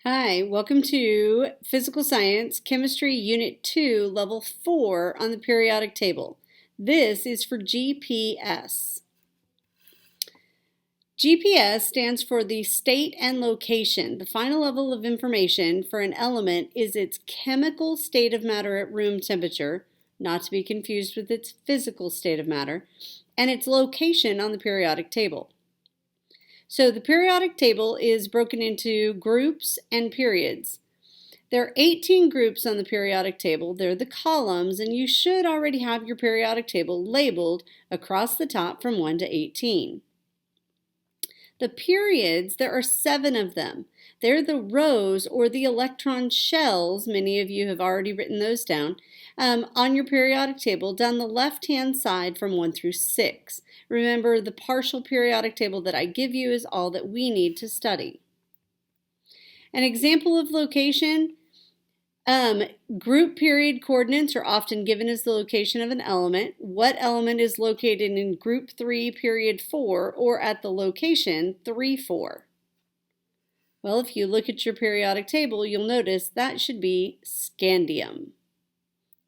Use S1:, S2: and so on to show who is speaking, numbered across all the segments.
S1: Hi, welcome to Physical Science, Chemistry Unit 2, Level 4 on the periodic table. This is for GPS. GPS stands for the state and location. The final level of information for an element is its chemical state of matter at room temperature, not to be confused with its physical state of matter, and its location on the periodic table. So the periodic table is broken into groups and periods. There are 18 groups on the periodic table. They're the columns, and you should already have your periodic table labeled across the top from 1 to 18. The periods, there are 7 of them. They're the rows or the electron shells, many of you have already written those down, on your periodic table down the left-hand side from 1 through 6. Remember, the partial periodic table that I give you is all that we need to study. An example of location, group period coordinates are often given as the location of an element. What element is located in group 3, period 4, or at the location 3, 4? Well, if you look at your periodic table, you'll notice that should be scandium.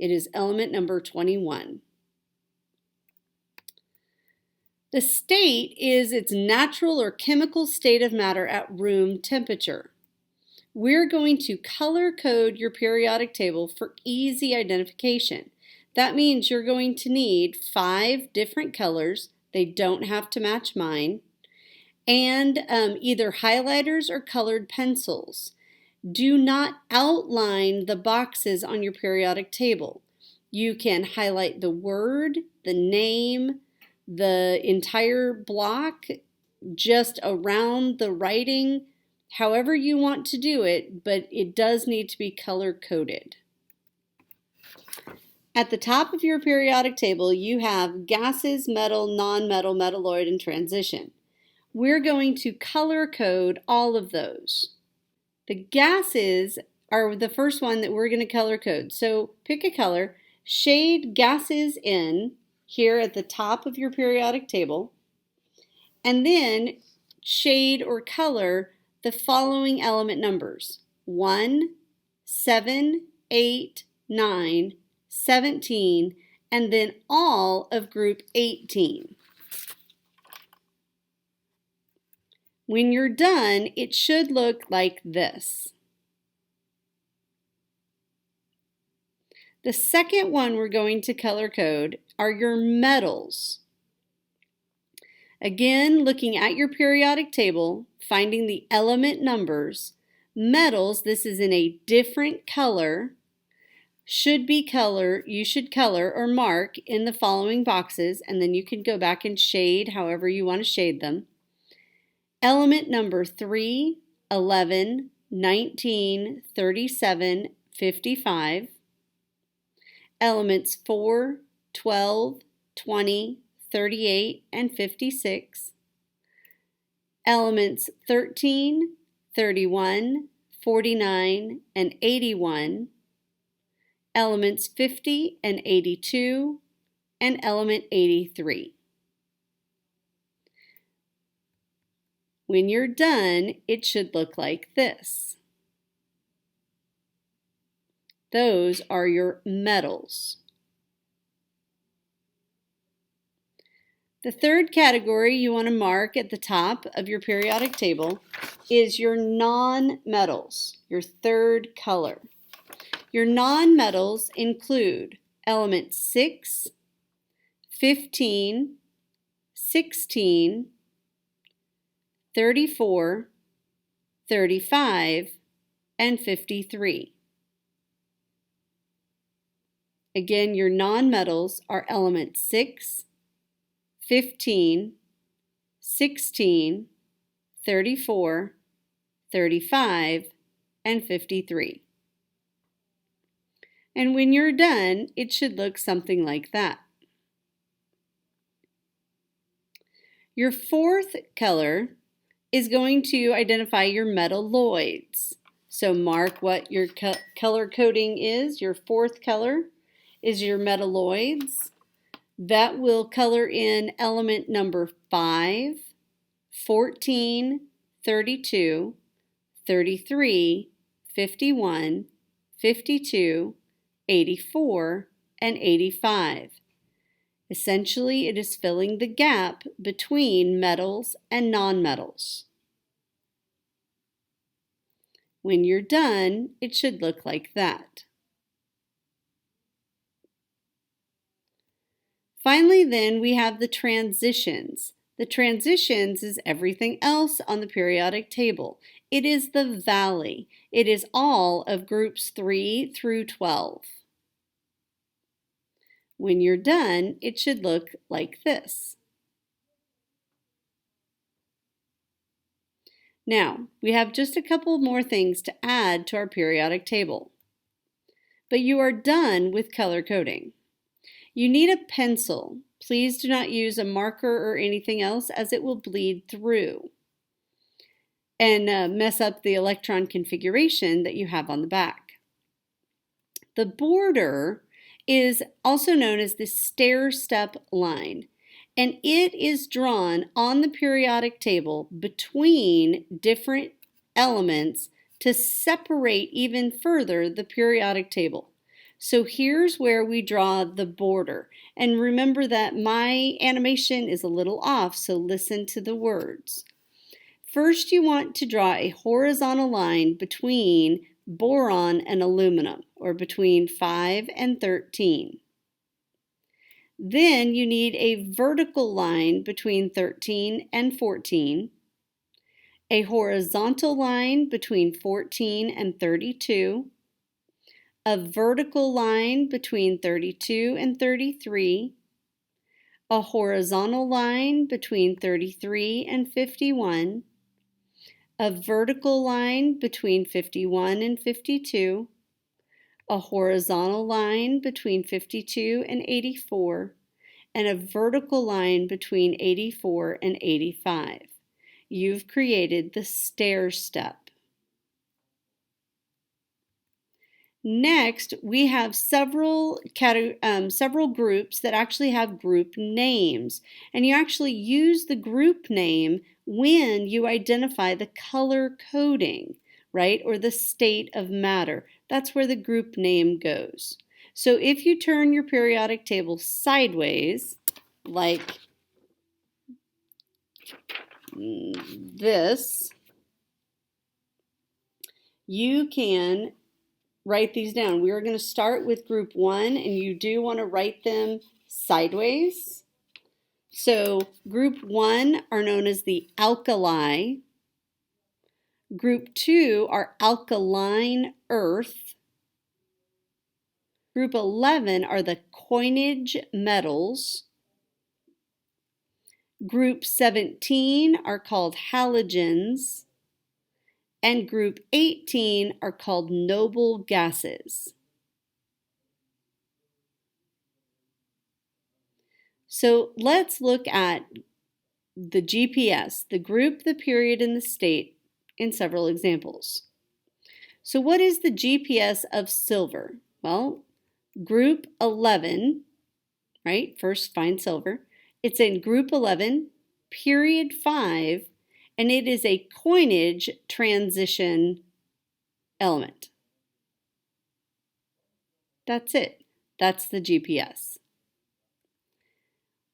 S1: It is element number 21. The state is its natural or chemical state of matter at room temperature. We're going to color code your periodic table for easy identification. That means you're going to need 5 different colors. They don't have to match mine. And either highlighters or colored pencils. Do not outline the boxes on your periodic table. You can highlight the word, the name, the entire block, just around the writing, however you want to do it, but it does need to be color-coded. At the top of your periodic table, you have gases, metal, non-metal, metalloid, and transition. We're going to color code all of those. The gases are the first one that we're going to color code. So pick a color, shade gases in here at the top of your periodic table, and then shade or color the following element numbers: 1, 7, 8, 9, 17, and then all of group 18. When you're done, it should look like this. The second one we're going to color code are your metals. Again, looking at your periodic table, finding the element numbers, metals, this is in a different color, you should color or mark in the following boxes, and then you can go back and shade however you want to shade them. Element number 3, 11, 19, 37, 55. Elements 4, 12, 20, 38, and 56. Elements 13, 31, 49, and 81. Elements 50 and 82, and element 83. When you're done, it should look like this. Those are your metals. The third category you want to mark at the top of your periodic table is your non-metals, your third color. Your non-metals include element 6, 15, 16, 34, 35, and 53. Again, your non-metals are elements 6, 15, 16, 34, 35, and 53. And when you're done, it should look something like that. Your fourth color is going to identify your metalloids. So mark what your color coding is. Your fourth color is your metalloids. That will color in element number 5, 14, 32, 33, 51, 52, 84, and 85. Essentially, it is filling the gap between metals and nonmetals. When you're done, it should look like that. Finally, then, we have the transitions. The transitions is everything else on the periodic table. It is the valley. It is all of groups 3 through 12. When you're done, it should look like this. Now, we have just a couple more things to add to our periodic table. But you are done with color coding. You need a pencil. Please do not use a marker or anything else, as it will bleed through and mess up the electron configuration that you have on the back. The border is also known as the stair-step line, and it is drawn on the periodic table between different elements to separate even further the periodic table. So here's where we draw the border. And remember that my animation is a little off, so listen to the words. First, you want to draw a horizontal line between boron and aluminum, or between 5 and 13. Then you need a vertical line between 13 and 14, a horizontal line between 14 and 32, a vertical line between 32 and 33, a horizontal line between 33 and 51, a vertical line between 51 and 52, a horizontal line between 52 and 84, and a vertical line between 84 and 85. You've created the stair step. Next, we have several groups that actually have group names, and you actually use the group name when you identify the color coding, right, or the state of matter. That's where the group name goes. So if you turn your periodic table sideways, like this, you can write these down. We are going to start with group 1, and you do want to write them sideways. So group 1 are known as the alkali. Group 2 are alkaline earth. Group 11 are the coinage metals. Group 17 are called halogens. And group 18 are called noble gases. So let's look at the GPS, the group, the period, and the state in several examples. So what is the GPS of silver? Well, group 11, right? First find silver. It's in group 11, period 5, and it is a coinage transition element. That's it. That's the GPS.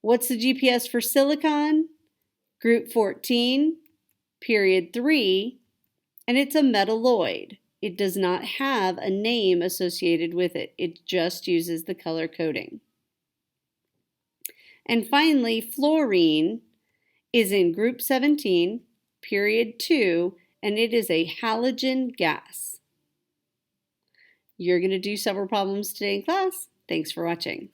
S1: What's the GPS for silicon? Group 14, period 3, and it's a metalloid. It does not have a name associated with it. It just uses the color coding. And finally, fluorine is in group 17, period 2, and it is a halogen gas. You're going to do several problems today in class. Thanks for watching.